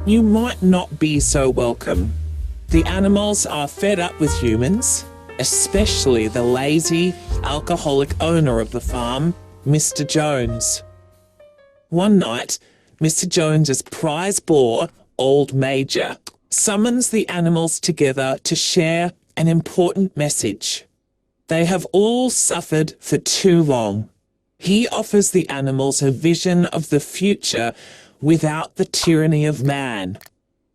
You might not be so welcome. The animals are fed up with humans, especially the lazy, alcoholic owner of the farm, Mr. Jones. One night, Mr. Jones's prize boar, Old Major, summons the animals together to share an important message. They have all suffered for too long. He offers the animals a vision of the future without the tyranny of man.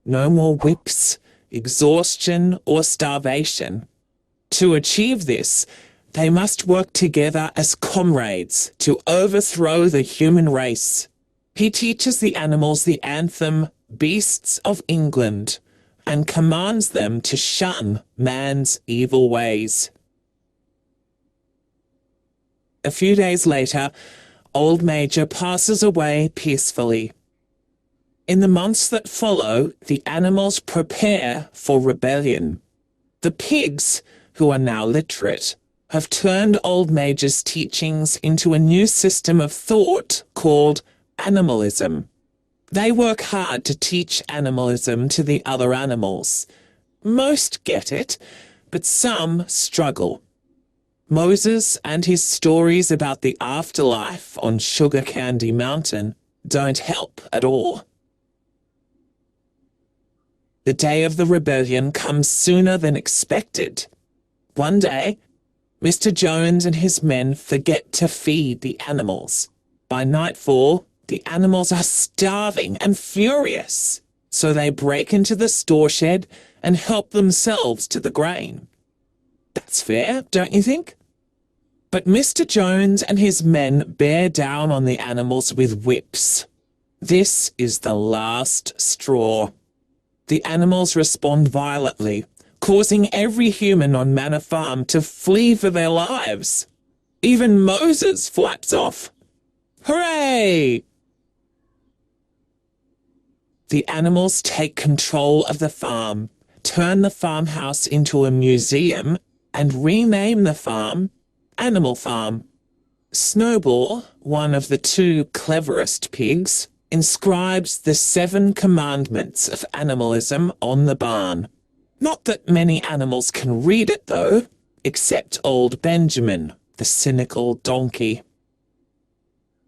No more whips, exhaustion, or starvation. To achieve this, they must work together as comrades to overthrow the human race. He teaches the animals the anthem, Beasts of England, and commands them to shun man's evil ways. A few days later, Old Major passes away peacefully. In the months that follow, the animals prepare for rebellion. The pigs, who are now literate, have turned Old Major's teachings into a new system of thought called animalism. They work hard to teach animalism to the other animals. Most get it, but some struggle. Moses and his stories about the afterlife on Sugar Candy Mountain don't help at all. The day of the rebellion comes sooner than expected. One day, Mr. Jones and his men forget to feed the animals. By nightfall, the animals are starving and furious, so they break into the store shed and help themselves to the grain. That's fair, don't you think? But Mr. Jones and his men bear down on the animals with whips. This is the last straw. The animals respond violently, causing every human on Manor Farm to flee for their lives. Even Moses flaps off. Hooray! The animals take control of the farm, turn the farmhouse into a museum, and rename the farm Animal Farm. Snowball, one of the two cleverest pigs, inscribes the 7 commandments of animalism on the barn. Not that many animals can read it, though, except old Benjamin, the cynical donkey.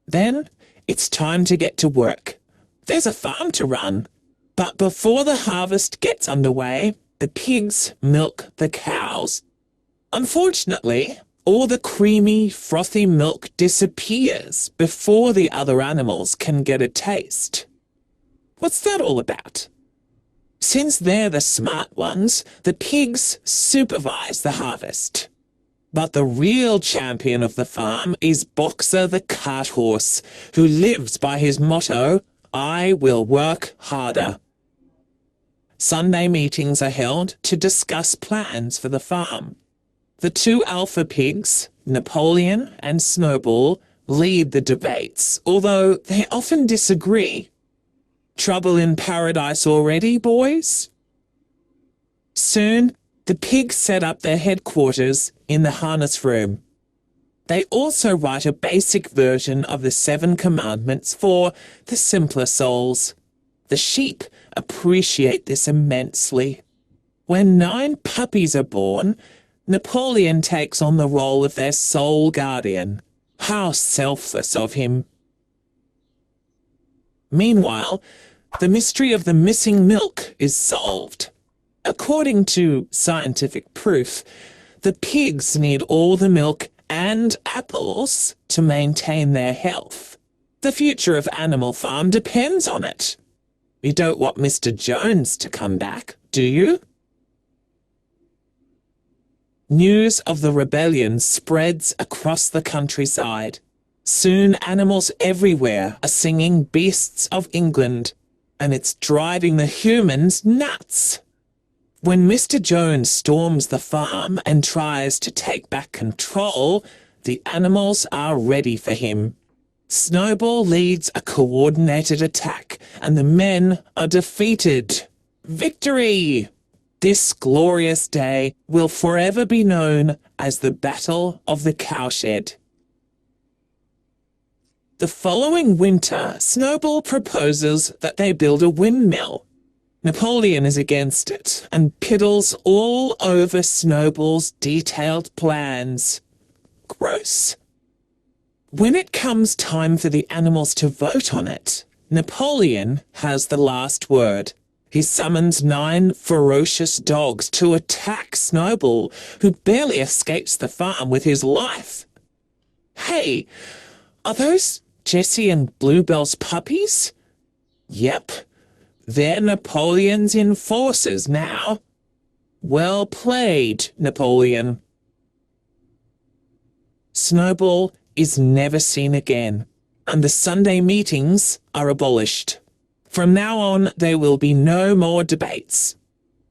Then it's time to get to work. There's a farm to run. But before the harvest gets underway, the pigs milk the cows. Unfortunately, all the creamy, frothy milk disappears before the other animals can get a taste. What's that all about? Since they're the smart ones, the pigs supervise the harvest. But the real champion of the farm is Boxer the cart horse, who lives by his motto, I will work harder. Sunday meetings are held to discuss plans for the farm. The 2 alpha pigs, Napoleon and Snowball, lead the debates, although they often disagree. Trouble in paradise already, boys? Soon, the pigs set up their headquarters in the harness room. They also write a basic version of the 7 commandments for the simpler souls. The sheep appreciate this immensely. When 9 puppies are born, Napoleon takes on the role of their sole guardian. How selfless of him. Meanwhile, the mystery of the missing milk is solved. According to scientific proof, the pigs need all the milk and apples to maintain their health. The future of Animal Farm depends on it. You don't want Mr. Jones to come back, do you? News of the rebellion spreads across the countryside. Soon animals everywhere are singing Beasts of England, and it's driving the humans nuts. When Mr. Jones storms the farm and tries to take back control, the animals are ready for him. Snowball leads a coordinated attack, and the men are defeated. Victory! This glorious day will forever be known as the Battle of the Cowshed. The following winter, Snowball proposes that they build a windmill. Napoleon is against it and piddles all over Snowball's detailed plans. Gross. When it comes time for the animals to vote on it, Napoleon has the last word. He summons 9 ferocious dogs to attack Snowball, who barely escapes the farm with his life. Hey, are those Jessie and Bluebell's puppies? Yep, they're Napoleon's enforcers now. Well played, Napoleon. Snowball is never seen again, and the Sunday meetings are abolished. From now on, there will be no more debates.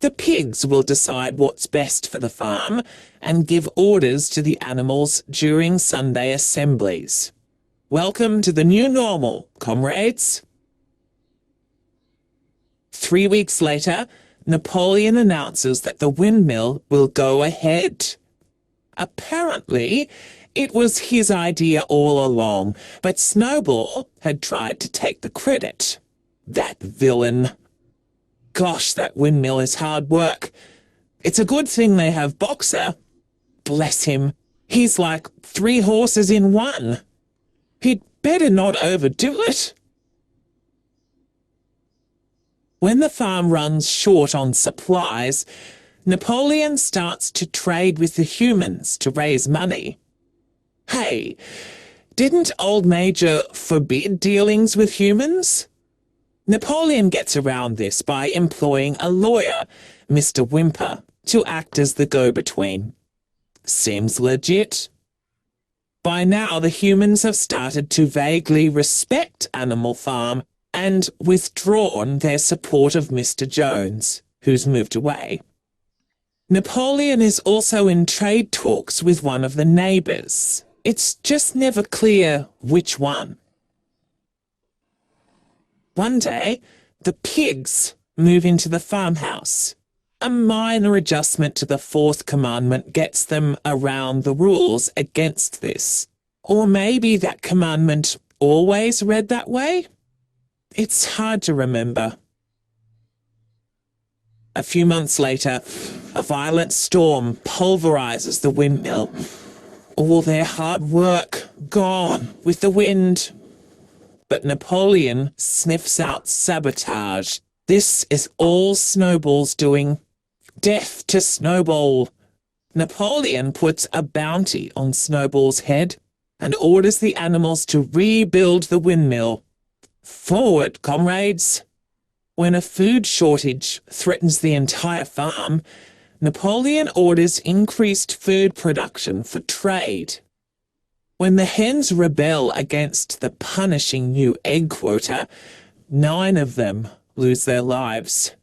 The pigs will decide what's best for the farm and give orders to the animals during Sunday assemblies. Welcome to the new normal, comrades. 3 weeks later, Napoleon announces that the windmill will go ahead. Apparently, it was his idea all along, but Snowball had tried to take the credit. That villain. Gosh, that windmill is hard work. It's a good thing they have Boxer. Bless him. He's like 3 horses in one. He'd better not overdo it. When the farm runs short on supplies, Napoleon starts to trade with the humans to raise money. Hey, didn't old Major forbid dealings with humans? Napoleon gets around this by employing a lawyer, Mr. Whymper, to act as the go-between. Seems legit. By now, the humans have started to vaguely respect Animal Farm and withdrawn their support of Mr. Jones, who's moved away. Napoleon is also in trade talks with one of the neighbours. It's just never clear which one. One day, the pigs move into the farmhouse. A minor adjustment to the 4th commandment gets them around the rules against this. Or maybe that commandment always read that way? It's hard to remember. A few months later, a violent storm pulverizes the windmill. All their hard work gone with the wind. But Napoleon sniffs out sabotage. This is all Snowball's doing. Death to Snowball. Napoleon puts a bounty on Snowball's head and orders the animals to rebuild the windmill. Forward, comrades! When a food shortage threatens the entire farm, Napoleon orders increased food production for trade. When the hens rebel against the punishing new egg quota, 9 of them lose their lives.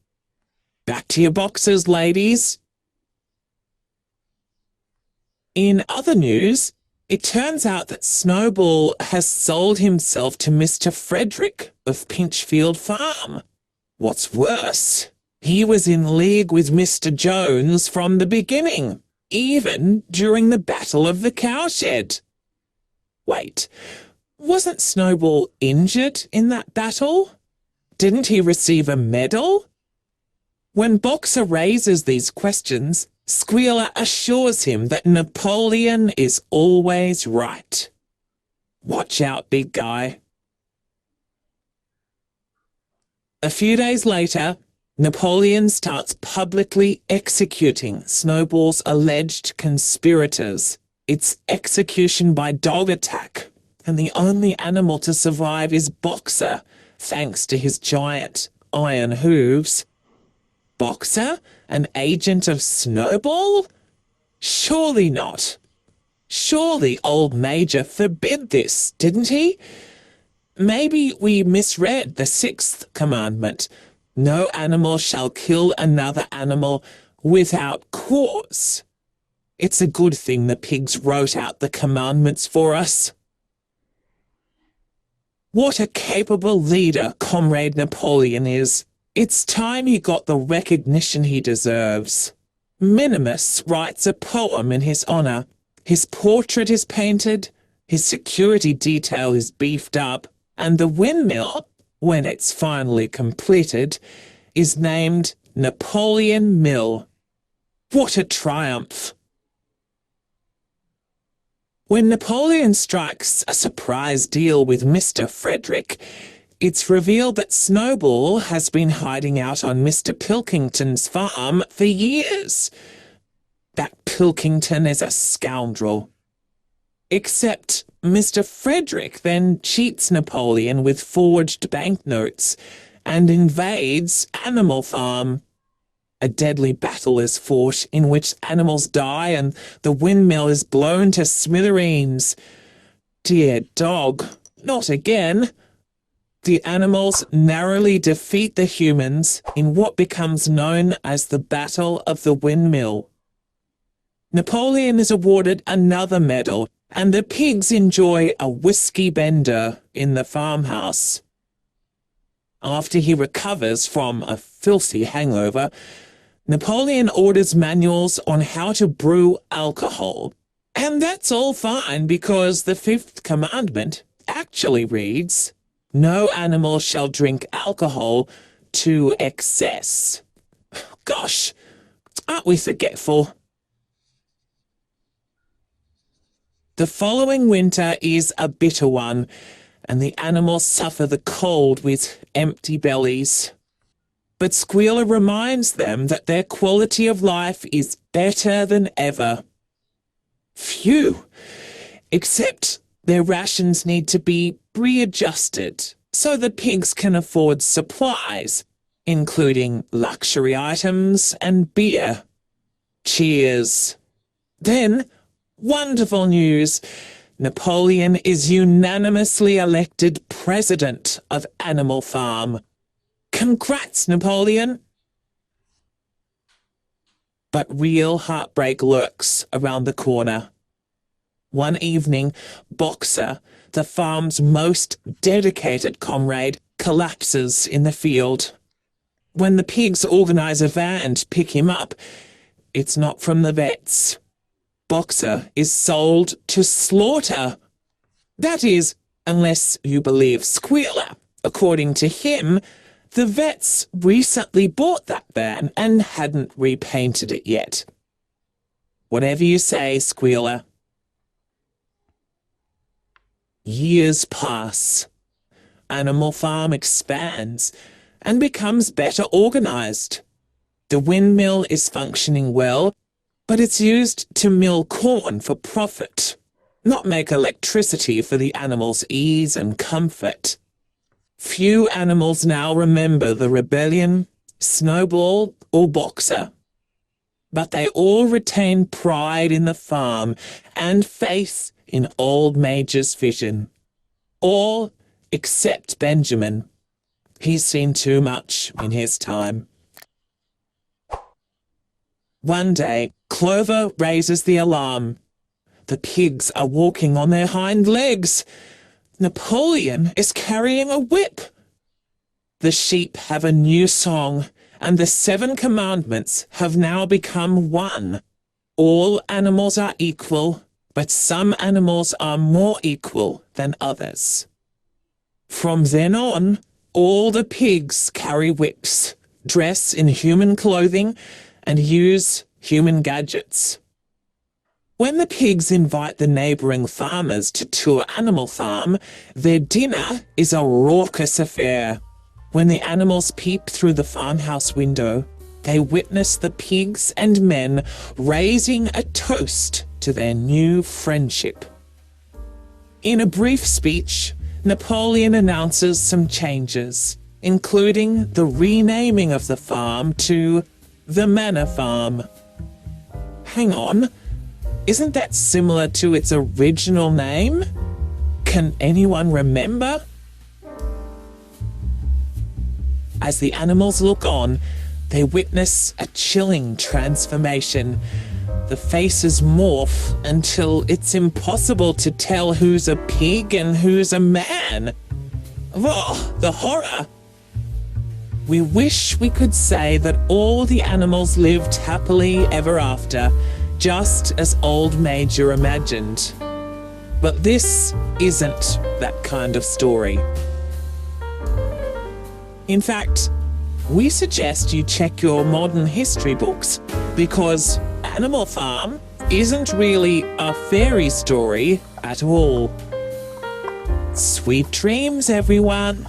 Back to your boxes, ladies. In other news, it turns out that Snowball has sold himself to Mr. Frederick of Pinchfield Farm. What's worse, he was in league with Mr. Jones from the beginning, even during the Battle of the Cowshed. Wait, wasn't Snowball injured in that battle? Didn't he receive a medal? When Boxer raises these questions, Squealer assures him that Napoleon is always right. Watch out, big guy. A few days later, Napoleon starts publicly executing Snowball's alleged conspirators. It's execution by dog attack, and the only animal to survive is Boxer, thanks to his giant iron hooves. Boxer? An agent of Snowball? Surely not. Surely old Major forbid this, didn't he? Maybe we misread the 6th commandment. No animal shall kill another animal without cause. It's a good thing the pigs wrote out the commandments for us. What a capable leader Comrade Napoleon is. It's time he got the recognition he deserves. Minimus writes a poem in his honor. His portrait is painted, his security detail is beefed up, and the windmill, when it's finally completed, is named Napoleon Mill. What a triumph! When Napoleon strikes a surprise deal with Mr. Frederick, it's revealed that Snowball has been hiding out on Mr. Pilkington's farm for years. That Pilkington is a scoundrel. Except Mr. Frederick then cheats Napoleon with forged banknotes and invades Animal Farm. A deadly battle is fought in which animals die and the windmill is blown to smithereens. Dear dog, not again. The animals narrowly defeat the humans in what becomes known as the Battle of the Windmill. Napoleon is awarded another medal, and the pigs enjoy a whiskey bender in the farmhouse. After he recovers from a filthy hangover, Napoleon orders manuals on how to brew alcohol. And that's all fine because the fifth commandment actually reads, "No animal shall drink alcohol to excess." Gosh, aren't we forgetful? The following winter is a bitter one, and the animals suffer the cold with empty bellies. But Squealer reminds them that their quality of life is better than ever. Phew! Except their rations need to be readjusted so the pigs can afford supplies, including luxury items and beer. Cheers. Then, wonderful news! Napoleon is unanimously elected president of Animal Farm. Congrats, Napoleon! But real heartbreak lurks around the corner. One evening, Boxer, the farm's most dedicated comrade, collapses in the field. When the pigs organize a van to pick him up, it's not from the vets. Boxer is sold to slaughter. That is, unless you believe Squealer. According to him, the vets recently bought that van and hadn't repainted it yet. Whatever you say, Squealer. Years pass. Animal Farm expands and becomes better organized. The windmill is functioning well, but it's used to mill corn for profit, not make electricity for the animals' ease and comfort. Few animals now remember the rebellion, Snowball, or Boxer. But they all retain pride in the farm and faith in old Major's vision. All except Benjamin. He's seen too much in his time. One day, Clover raises the alarm. The pigs are walking on their hind legs. Napoleon is carrying a whip. The sheep have a new song, and the 7 commandments have now become one. All animals are equal, but some animals are more equal than others. From then on, all the pigs carry whips, dress in human clothing, and use human gadgets. When the pigs invite the neighbouring farmers to tour Animal Farm, their dinner is a raucous affair. When the animals peep through the farmhouse window, they witness the pigs and men raising a toast to their new friendship. In a brief speech, Napoleon announces some changes, including the renaming of the farm to the Manor Farm. Hang on. Isn't that similar to its original name? Can anyone remember? As the animals look on, they witness a chilling transformation. The faces morph until it's impossible to tell who's a pig and who's a man. Oh, the horror! We wish we could say that all the animals lived happily ever after, just as old Major imagined. But this isn't that kind of story. In fact, we suggest you check your modern history books, because Animal Farm isn't really a fairy story at all. Sweet dreams, everyone.